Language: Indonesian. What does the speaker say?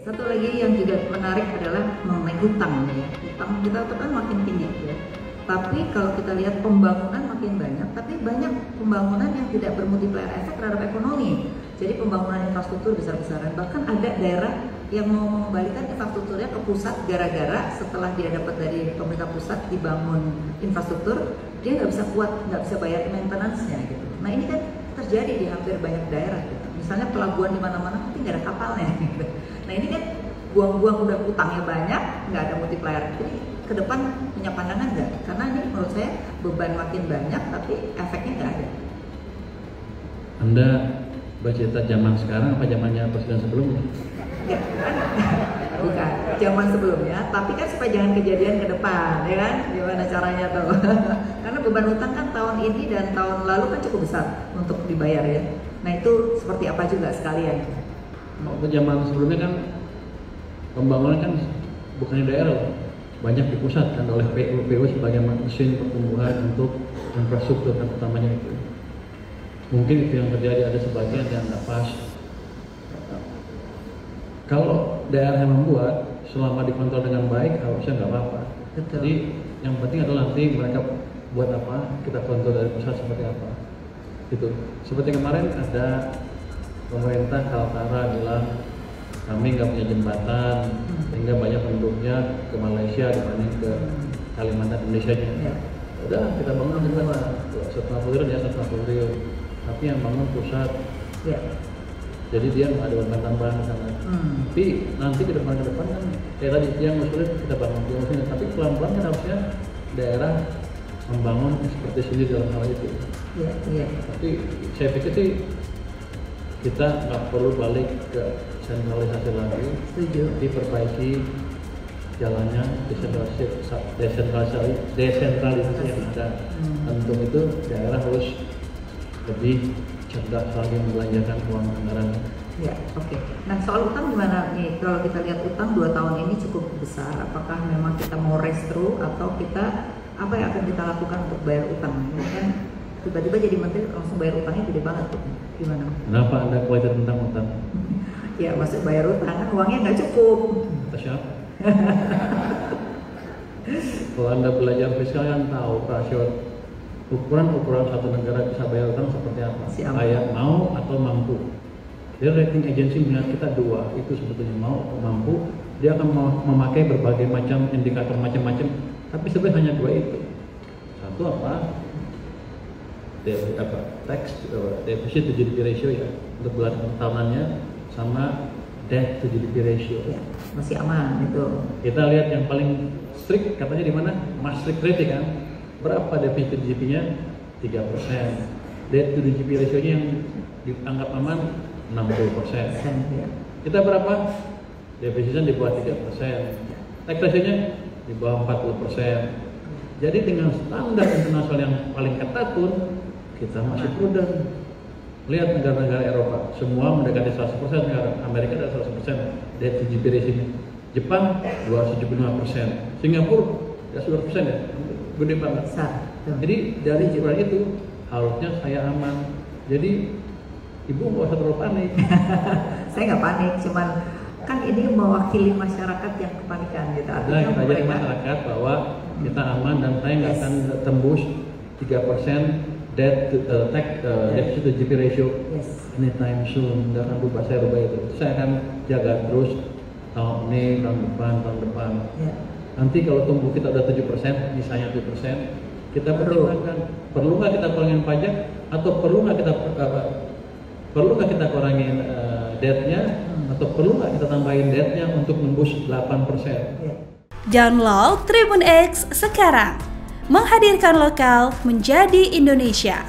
Satu lagi yang juga menarik adalah mengenai hutang ya. Hutang kita tuh kan makin tinggi ya. Tapi kalau kita lihat pembangunan makin banyak, tapi banyak pembangunan yang tidak bermultiplier efek terhadap ekonomi. Jadi pembangunan infrastruktur besar-besaran, bahkan ada daerah yang mau mengembalikan infrastrukturnya ke pusat gara-gara setelah dia dapat dari pemerintah pusat dibangun infrastruktur, dia nggak bisa kuat, nggak bisa bayar maintenance-nya gitu. Nah ini kan terjadi di hampir banyak daerah gitu. Misalnya pelabuhan di mana-mana tapi nggak ada kapalnya gitu. Nah ini kan buang-buang udah utangnya banyak, nggak ada multiplier. Jadi ke depan punya pandangan nggak? Karena ini menurut saya beban makin banyak tapi efeknya nggak ada. Anda bercerita zaman sekarang apa zamannya presiden sebelumnya? Ya kan? Bukan, zaman sebelumnya, tapi kan supaya jangan kejadian ke depan, ya kan? Gimana caranya tuh? Karena beban utang kan tahun ini dan tahun lalu kan cukup besar untuk dibayar ya. Nah itu seperti apa juga sekalian? Waktu zaman sebelumnya kan pembangunan kan bukan di daerah, banyak di pusat kan oleh PU sebagai mesin pertumbuhan untuk infrastruktur kan utamanya itu. Mungkin itu yang terjadi, ada sebagian yang nggak pas. Kalau daerah yang membuat selama dikontrol dengan baik harusnya nggak apa-apa. Jadi yang penting adalah nanti mereka buat apa, kita kontrol dari pusat seperti apa. Gitu. Seperti kemarin ada pemerintah Kaltara bilang kami nggak punya jembatan sehingga banyak penduduknya ke Malaysia dibanding ke Kalimantan Indonesia nya. Ya. Udah kita bangun jembatan 150 triliun ya 150 triliun. Tapi yang bangun pusat. Ya. Jadi dia nggak ada beban tambahan sana. Tapi nanti ke depan kan kayak tadi yang sulit kita bangun sini. Tapi pelan-pelan kan harusnya daerah membangun seperti sini dalam hal itu. Iya, iya. Tapi saya pikir sih kita nggak perlu balik ke sentralisasi lagi. Setuju. Diperbaiki jalannya, desentralisasi yang ada. Untuk itu daerah harus lebih cerdas lagi membelanjakan uang anggaran. Ya, oke. Nah soal utang gimana nih? Kalau kita lihat utang 2 tahun ini cukup besar. Apakah memang kita mau restro atau kita apa yang akan kita lakukan untuk bayar utang? Ini kan tiba-tiba jadi menteri langsung bayar utangnya gede banget tuh. Gimana? Kenapa Anda khawatir tentang utang? Ya masuk bayar utang kan uangnya nggak cukup. Kata siapa? Kalau Anda belajar fiskal kan tahu rasio ukuran satu negara bisa bayar utang seperti apa. Kayak mau atau mampu. Jadi rating agency melihat kita dua, itu sebetulnya mau atau mampu. Dia akan memakai berbagai macam indikator macam-macam, tapi sebenarnya hanya dua itu. Satu apa? Defisit to GDP ratio ya untuk bulan tahunannya, sama debt to GDP ratio. Ya, masih aman itu. Kita lihat yang paling strict katanya di mana? Maastricht Treaty kan. Berapa defisit GDP-nya? 3%. Debt to GDP ratio-nya yang dianggap aman 60%. Ya. Kita berapa? Defisitnya di bawah 3%. Tax ratio-nya di bawah 40%. Jadi dengan standar internasional yang paling ketat pun kita masih prudent. Lihat negara-negara Eropa, semua mendekati 100%, Amerika ada 100% debt to GDP ratio-nya. Jepang 275%, Singapura ya 100% ya, gede banget. Jadi dari ukuran itu harusnya saya aman. Jadi ibu nggak usah terlalu panik. Saya nggak panik, cuman kan ini mewakili masyarakat yang kepanikan gitu. Nah, kita ajari masyarakat bahwa kita aman dan saya nggak akan tembus 3% debt deficit to GDP ratio anytime soon. Nggak akan berubah, saya rubah itu. Saya akan jaga terus tahun ini, tahun depan. Ya. Nanti kalau tumbuh kita udah 7%, misalnya 7%, kita pertimbangkan perlu nggak kita kurangin pajak atau perlu nggak kita kurangin debt-nya atau perlu nggak kita tambahin debt-nya untuk nembus 8%. Ya. Download Tribun X sekarang, menghadirkan lokal menjadi Indonesia.